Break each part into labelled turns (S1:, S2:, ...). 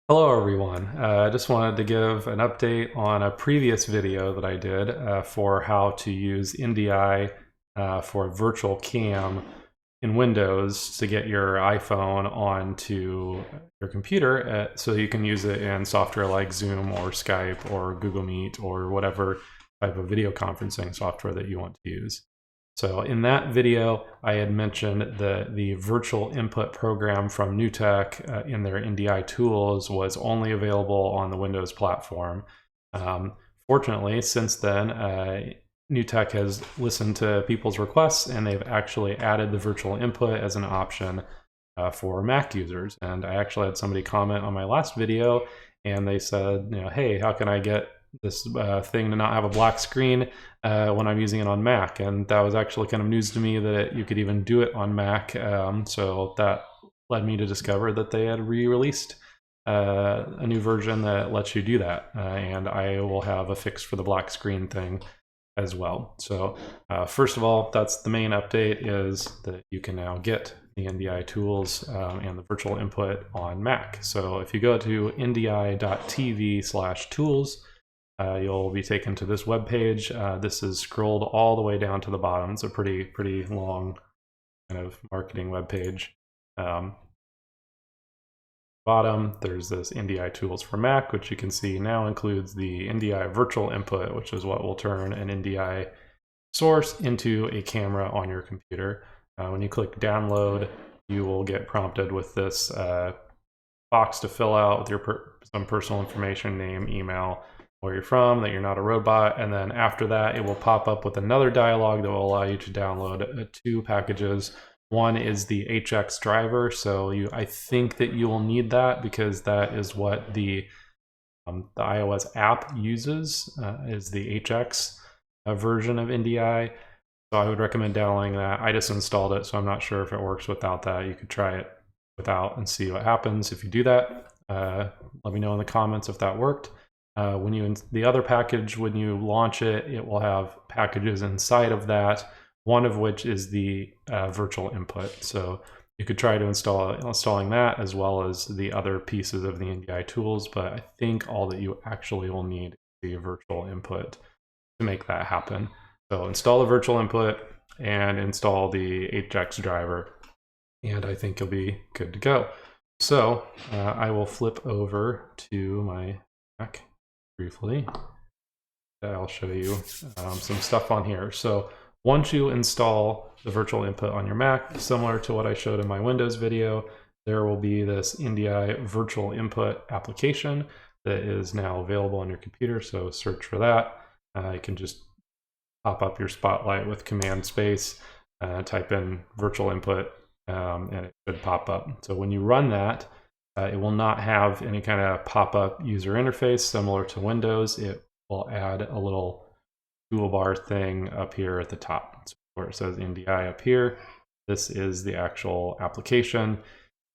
S1: Hello everyone. I just wanted to give an update on a previous video that I did for how to use NDI for virtual cam in Windows to get your iPhone onto your computer so you can use it in software like Zoom or Skype or Google Meet or whatever type of video conferencing software that you want to use. So in that video, I had mentioned the virtual input program from Newtek in their NDI tools was only available on the Windows platform. Fortunately, since then, Newtek has listened to people's requests and they've actually added the virtual input as an option for Mac users. And I actually had somebody comment on my last video and they said, hey, how can I get this thing to not have a black screen when I'm using it on Mac? And that was actually kind of news to me that you could even do it on Mac. So that led me to discover that they had re-released a new version that lets you do that. And I will have a fix for the black screen thing as well. So first of all, that's the main update, is that you can now get the NDI tools and the virtual input on Mac. So if you go to ndi.tv/tools, you'll be taken to this web page. This is scrolled all the way down to the bottom. It's a pretty long kind of marketing web page. Bottom, there's this NDI tools for Mac, which you can see now includes the NDI virtual input, which is what will turn an NDI source into a camera on your computer. When you click download, you will get prompted with this box to fill out with your some personal information, name, email, where you're from, that you're not a robot, and then after that it will pop up with another dialog that will allow you to download two packages. One is the HX driver, so I think that you will need that because that is what the iOS app uses, is the HX version of NDI. So I would recommend downloading that. I just installed it, so I'm not sure if it works without that. You could try it without and see what happens if you do that. Let me know in the comments if that worked. The other package, when you launch it, it will have packages inside of that, one of which is the virtual input. So you could try to installing that as well as the other pieces of the NDI tools, but I think all that you actually will need is the virtual input to make that happen. So install the virtual input and install the HX driver, and I think you'll be good to go. So I will flip over to my Mac briefly. I'll show you some stuff on here. So once you install the virtual input on your Mac, similar to what I showed in my Windows video, there will be this NDI virtual input application that is now available on your computer. So search for that. You can just pop up your Spotlight with Command Space, type in virtual input, and it should pop up. So when you run that, it will not have any kind of pop-up user interface similar to Windows. It will add a little toolbar thing up here at the top. So where it says NDI up here, this is the actual application.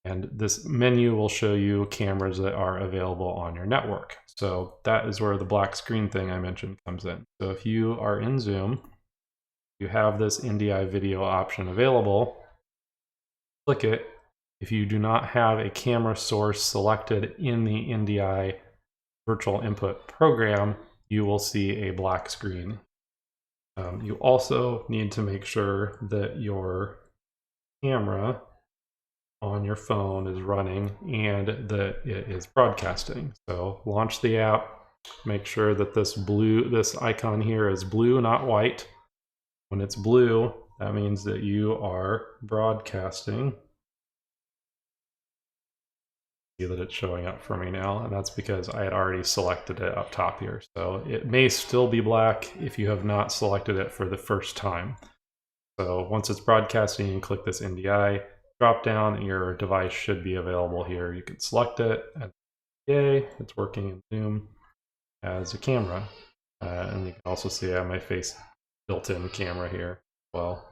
S1: And this menu will show you cameras that are available on your network. So that is where the black screen thing I mentioned comes in. So if you are in Zoom, you have this NDI video option available, click it. If you do not have a camera source selected in the NDI virtual input program, you will see a black screen. You also need to make sure that your camera on your phone is running and that it is broadcasting. So launch the app, make sure that this icon here is blue, not white. When it's blue, that means that you are broadcasting. See that it's showing up for me now, and that's because I had already selected it up top here. So it may still be black if you have not selected it for the first time. So once it's broadcasting, you can click this NDI drop down and your device should be available here. You can select it, and yay, it's working in Zoom as a camera. And you can also see I have my face built-in camera here as well.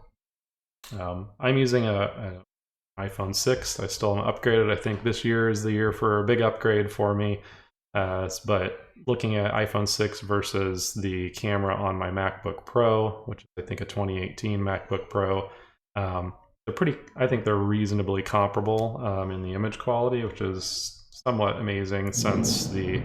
S1: I'm using an iPhone 6. I still haven't upgraded. I think this year is the year for a big upgrade for me. But looking at iPhone 6 versus the camera on my MacBook Pro, which is I think a 2018 MacBook Pro, I think they're reasonably comparable in the image quality, which is somewhat amazing since the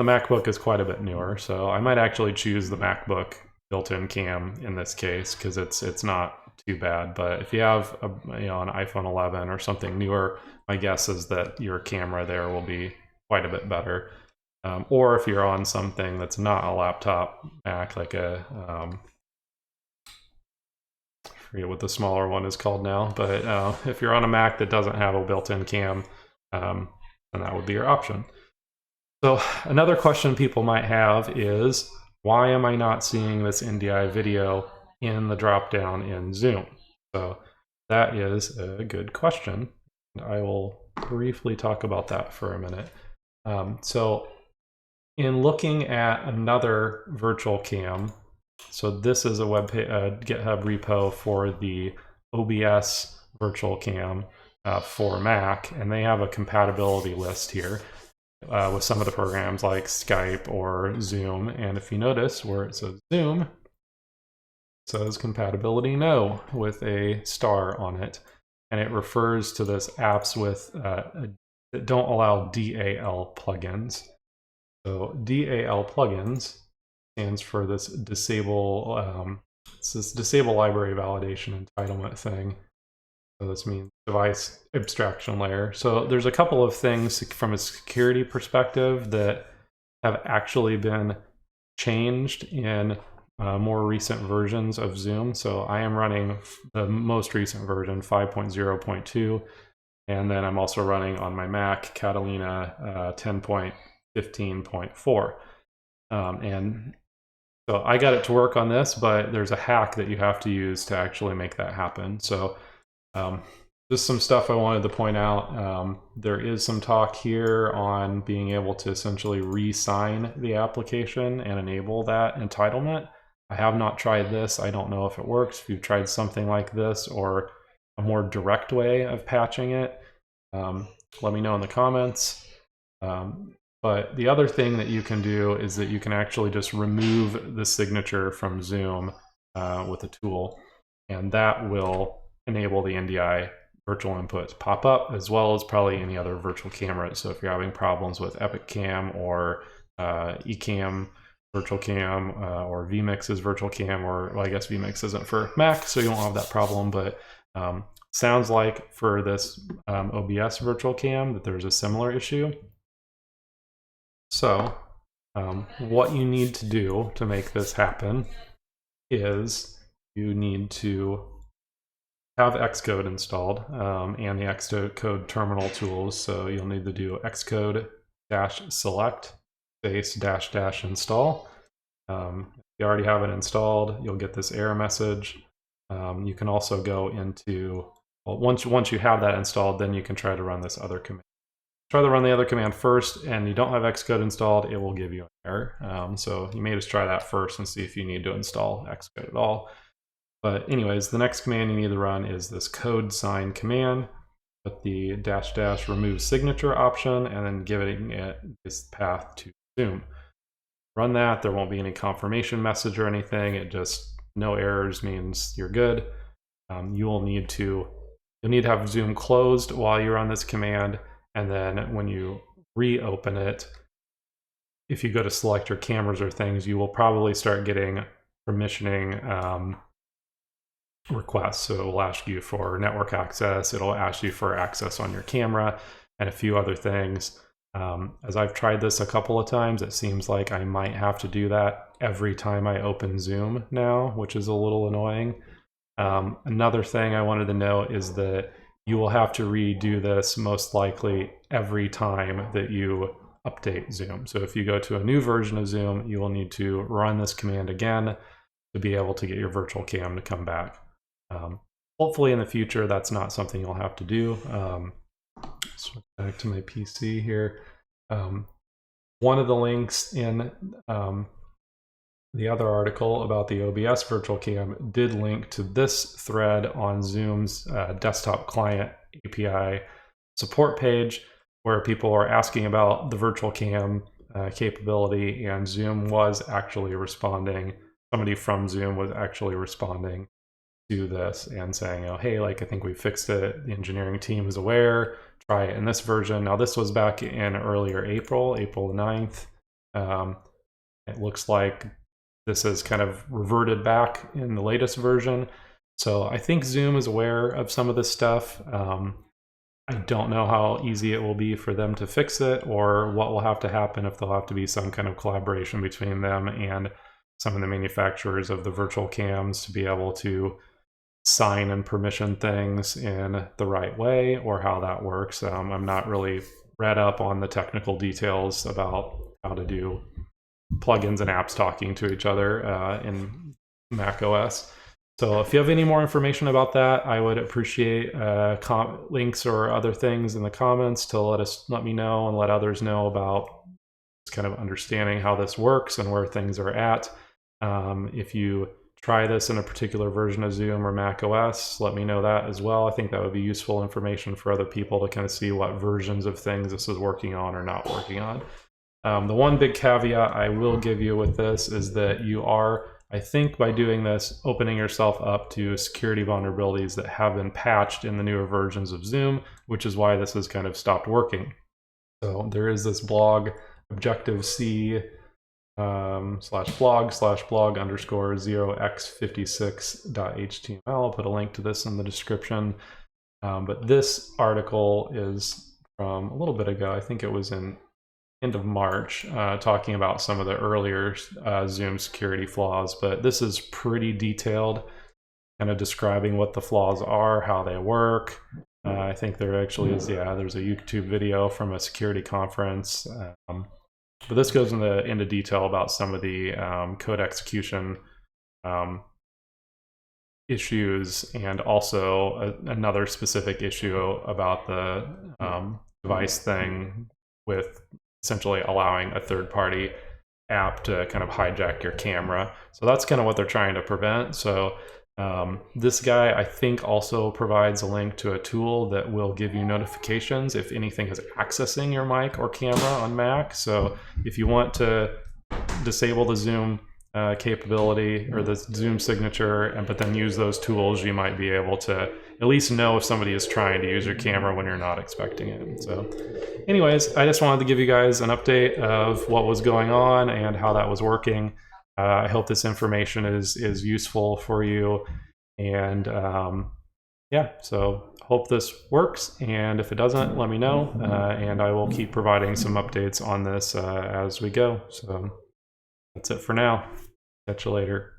S1: MacBook is quite a bit newer. So I might actually choose the MacBook built-in cam in this case because it's not too bad. But if you have an iPhone 11 or something newer, my guess is that your camera there will be quite a bit better. Or if you're on something that's not a laptop Mac, like a I forget what the smaller one is called now, but if you're on a Mac that doesn't have a built-in cam, then that would be your option. So another question people might have is, why am I not seeing this NDI video in the dropdown in Zoom? So that is a good question. I will briefly talk about that for a minute. So in looking at another virtual cam, so this is a GitHub repo for the OBS virtual cam for Mac, and they have a compatibility list here with some of the programs like Skype or Zoom. And if you notice where it says Zoom, it says compatibility no with a star on it. And it refers to this apps with that don't allow DAL plugins. So DAL plugins stands for this disable library validation entitlement thing. So this means device abstraction layer. So there's a couple of things from a security perspective that have actually been changed in more recent versions of Zoom. So I am running the most recent version, 5.0.2, and then I'm also running on my Mac Catalina 10.15.4. And so I got it to work on this, but there's a hack that you have to use to actually make that happen. So just some stuff I wanted to point out. There is some talk here on being able to essentially re-sign the application and enable that entitlement. I have not tried this. I don't know if it works. If you've tried something like this or a more direct way of patching it, let me know in the comments. But the other thing that you can do is that you can actually just remove the signature from Zoom with a tool, and that will enable the NDI virtual inputs pop up, as well as probably any other virtual cameras. So if you're having problems with Epic Cam or Ecamm virtual cam or vMix's virtual cam, or well, I guess vMix isn't for Mac, so you won't have that problem, but sounds like for this OBS virtual cam that there's a similar issue. So what you need to do to make this happen is you need to have Xcode installed and the Xcode terminal tools. So you'll need to do xcode-select -- install. If you already have it installed, you'll get this error message. You can also go into, well, once you have that installed, then you can try to run this other command. Try to run the other command first, and you don't have Xcode installed, it will give you an error. So you may just try that first and see if you need to install Xcode at all. But anyways, the next command you need to run is this codesign command with the -- remove signature option, and then giving it this path to Zoom. Run that, there won't be any confirmation message or anything. It just, no errors means you're good. You'll need to have Zoom closed while you run this command, and then when you reopen it, if you go to select your cameras or things, you will probably start getting permissioning requests. So it will ask you for network access, it'll ask you for access on your camera, and a few other things. As I've tried this a couple of times, it seems like I might have to do that every time I open Zoom now, which is a little annoying. Another thing I wanted to note is that you will have to redo this most likely every time that you update Zoom. So if you go to a new version of Zoom, you will need to run this command again to be able to get your virtual cam to come back. Hopefully in the future, that's not something you'll have to do. Switch back to my PC here. One of the links in the other article about the OBS virtual cam did link to this thread on Zoom's desktop client API support page, where people are asking about the virtual cam capability, and Zoom was actually responding. Somebody from Zoom was actually responding to this and saying, oh, hey, like, I think we fixed it. The engineering team is aware. try it in this version. Now this was back in earlier April the 9th. It looks like this has kind of reverted back in the latest version. So I think Zoom is aware of some of this stuff. I don't know how easy it will be for them to fix it, or what will have to happen, if there'll have to be some kind of collaboration between them and some of the manufacturers of the virtual cams to be able to sign and permission things in the right way, or how that works. I'm not really read up on the technical details about how to do plugins and apps talking to each other in Mac OS. So if you have any more information about that, I would appreciate links or other things in the comments to let me know and let others know about kind of understanding how this works and where things are at. If you try this in a particular version of Zoom or Mac OS, let me know that as well. I think that would be useful information for other people to kind of see what versions of things this is working on or not working on. The one big caveat I will give you with this is that you are, I think, by doing this, opening yourself up to security vulnerabilities that have been patched in the newer versions of Zoom, which is why this has kind of stopped working. So there is this blog, Objective-C /blog/blog_0x56.html. I'll put a link to this in the description. But this article is from a little bit ago. I think it was in end of March, talking about some of the earlier Zoom security flaws, but this is pretty detailed, kind of describing what the flaws are, how they work. I think there actually is, there's a YouTube video from a security conference, but this goes into detail about some of the code execution issues, and also another specific issue about the device thing, with essentially allowing a third-party app to kind of hijack your camera. So that's kind of what they're trying to prevent. So this guy, I think, also provides a link to a tool that will give you notifications if anything is accessing your mic or camera on Mac. So if you want to disable the Zoom capability or the Zoom signature, but then use those tools, you might be able to at least know if somebody is trying to use your camera when you're not expecting it. So anyways, I just wanted to give you guys an update of what was going on and how that was working. I hope this information is useful for you, and so hope this works, and if it doesn't, let me know, and I will keep providing some updates on this as we go. So that's it for now. Catch you later.